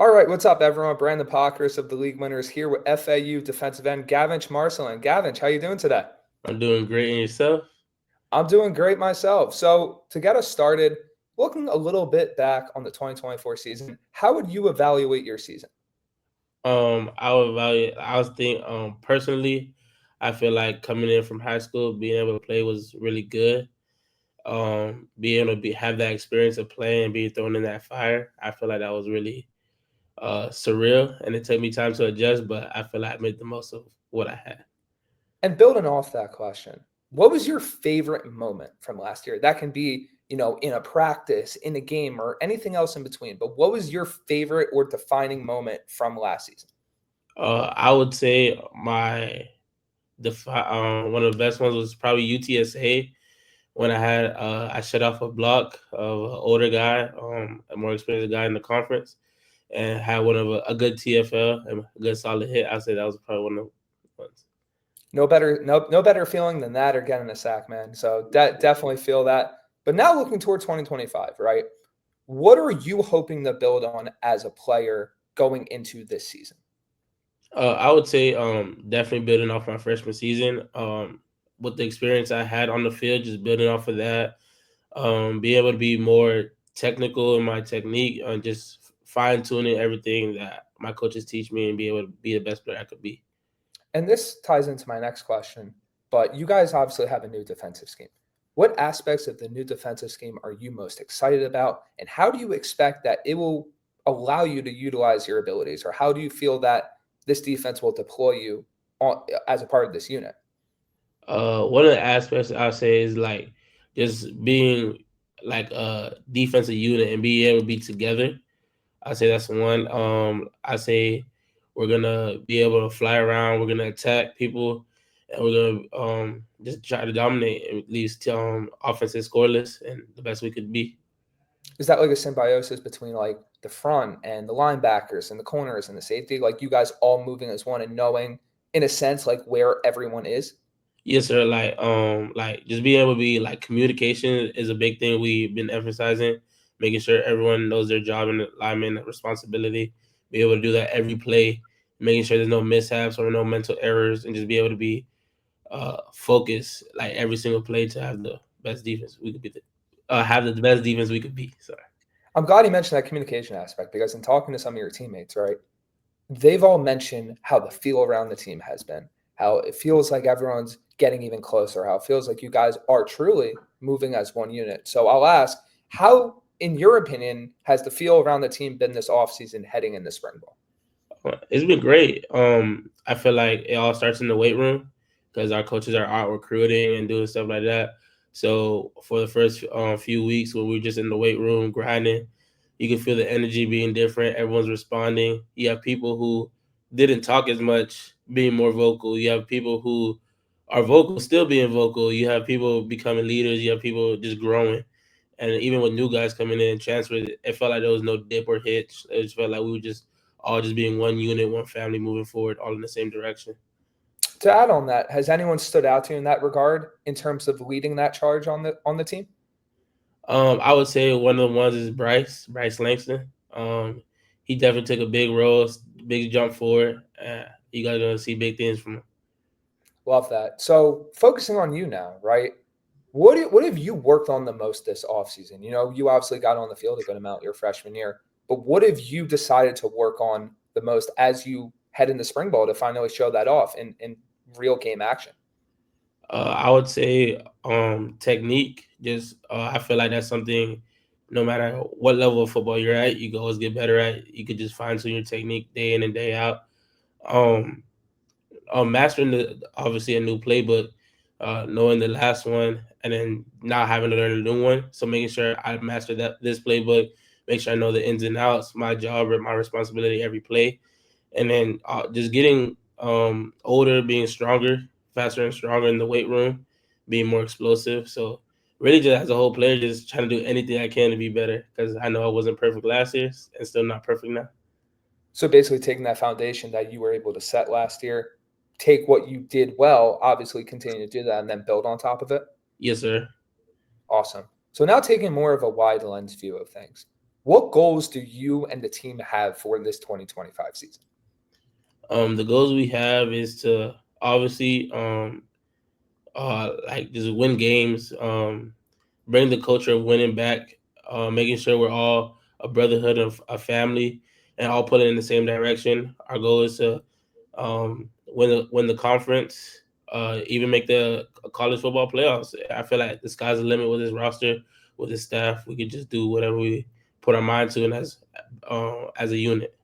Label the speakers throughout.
Speaker 1: All right, what's up, everyone? Brandyn Pokrass of the League Winners here with FAU defensive end Gavench Marcelin. Gavench, how you doing today?
Speaker 2: I'm doing great in yourself.
Speaker 1: I'm doing great myself. So to get us started, looking a little bit back on the 2024 season, how would you evaluate your season?
Speaker 2: I would value. I was think personally, I feel like coming in from high school, being able to play was really good. Being able to have that experience of playing and being thrown in that fire, I feel like that was really surreal, and it took me time to adjust. But I feel like I made the most of what I had.
Speaker 1: And building off that question, what was your favorite moment from last year? That can be, in a practice, in a game, or anything else in between. But what was your favorite or defining moment from last season?
Speaker 2: I would say one of the best ones was probably UTSA when I shut off a block of an older guy, a more experienced guy in the conference, and had one of a good TFL and a good solid hit. I say that was probably one of the ones.
Speaker 1: No better feeling than that or getting a sack, man. So definitely feel that. But now looking toward 2025, right? What are you hoping to build on as a player going into this season?
Speaker 2: I would say definitely building off my freshman season. With the experience I had on the field, just building off of that, being able to be more technical in my technique, and just fine tuning everything that my coaches teach me, and be able to be the best player I could be.
Speaker 1: And this ties into my next question, but you guys obviously have a new defensive scheme. What aspects of the new defensive scheme are you most excited about? And how do you expect that it will allow you to utilize your abilities? Or how do you feel that this defense will deploy you as a part of this unit?
Speaker 2: One of the aspects I say is like just being like a defensive unit and being able to be together. I say that's one. I say we're gonna be able to fly around. We're gonna attack people, and we're gonna just try to dominate and at least offensive scoreless and the best we could be.
Speaker 1: Is that like a symbiosis between like the front and the linebackers and the corners and the safety? Like you guys all moving as one and knowing, in a sense, like where everyone is?
Speaker 2: Yes, sir. Like just being able to be like communication is a big thing we've been emphasizing, making sure everyone knows their job and alignment and responsibility. Be able to do that every play, making sure there's no mishaps or no mental errors, and just be able to be focused like every single play to have the best defense we could be. Have the best defense we could be. Sorry.
Speaker 1: I'm glad you mentioned that communication aspect because in talking to some of your teammates, right, they've all mentioned how the feel around the team has been, how it feels like everyone's getting even closer, how it feels like you guys are truly moving as one unit. So I'll ask, how, in your opinion, has the feel around the team been this offseason heading in the spring ball?
Speaker 2: It's been great. I feel like it all starts in the weight room because our coaches are out recruiting and doing stuff like that. So for the first few weeks when we were just in the weight room grinding, you can feel the energy being different. Everyone's responding. You have people who didn't talk as much being more vocal. You have people who are vocal still being vocal. You have people becoming leaders. You have people just growing. And even with new guys coming in and transferred, it felt like there was no dip or hitch. It just felt like we were just all just being one unit, one family moving forward, all in the same direction.
Speaker 1: To add on that, has anyone stood out to you in that regard in terms of leading that charge on the team?
Speaker 2: I would say one of the ones is Bryce Langston. He definitely took a big role, big jump forward. You guys are gonna see big things from him.
Speaker 1: Love that. So focusing on you now, right? What have you worked on the most this offseason? You obviously got on the field a good amount your freshman year, but what have you decided to work on the most as you head into spring ball to finally show that off in real game action?
Speaker 2: I would say technique. Just I feel like that's something. No matter what level of football you're at, you can always get better at. You could just fine tune your technique day in and day out. Um, Mastering obviously a new playbook, knowing the last one, and then not having to learn a new one. So making sure I master this playbook, make sure I know the ins and outs, my job or my responsibility every play, and then just getting older, being stronger, faster and stronger in the weight room, being more explosive. So really, just as a whole player, just trying to do anything I can to be better because I know I wasn't perfect last year and still not perfect now.
Speaker 1: So basically taking that foundation that you were able to set last year, take what you did well, obviously continue to do that and then build on top of it.
Speaker 2: Yes, sir.
Speaker 1: Awesome. So now taking more of a wide lens view of things. What goals do you and the team have for this 2025 season?
Speaker 2: The goals we have is to obviously like just win games, bring the culture of winning back, making sure we're all a brotherhood of a family and all pulling in the same direction. Our goal is to win the conference, even make the college football playoffs. I feel like the sky's the limit with this roster, with this staff. We could just do whatever we put our mind to, and as a unit.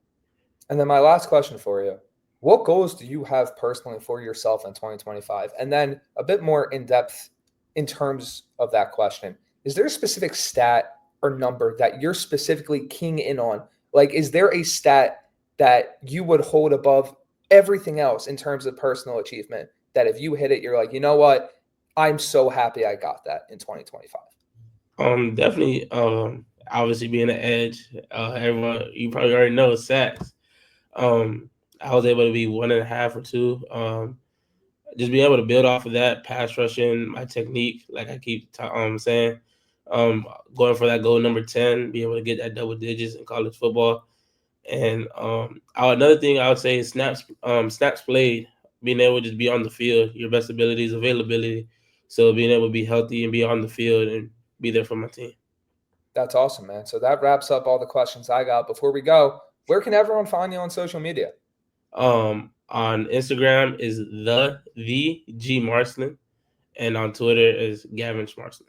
Speaker 1: And then my last question for you. What goals do you have personally for yourself in 2025? And then a bit more in depth in terms of that question. Is there a specific stat or number that you're specifically keying in on? Like, is there a stat that you would hold above everything else in terms of personal achievement that if you hit it, you're like, you know what? I'm so happy I got that in 2025.
Speaker 2: Definitely. Obviously being an edge. Everyone, you probably already know sacks. Um, I was able to be 1.5 or 2. Just being able to build off of that, pass rushing, my technique, like I keep saying, going for that goal number 10, be able to get that double digits in college football. And another thing I would say is snaps played, being able to just be on the field, your best ability is availability. So being able to be healthy and be on the field and be there for my team.
Speaker 1: That's awesome, man. So that wraps up all the questions I got. Before we go, where can everyone find you on social media?
Speaker 2: On Instagram is the G Marcelin, and on Twitter is Gavench Marcelin.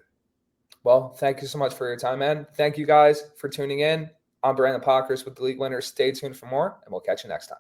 Speaker 1: Well, thank you so much for your time, man. Thank you guys for tuning in. I'm Brandyn Pokrass with the League Winners. Stay tuned for more, and we'll catch you next time.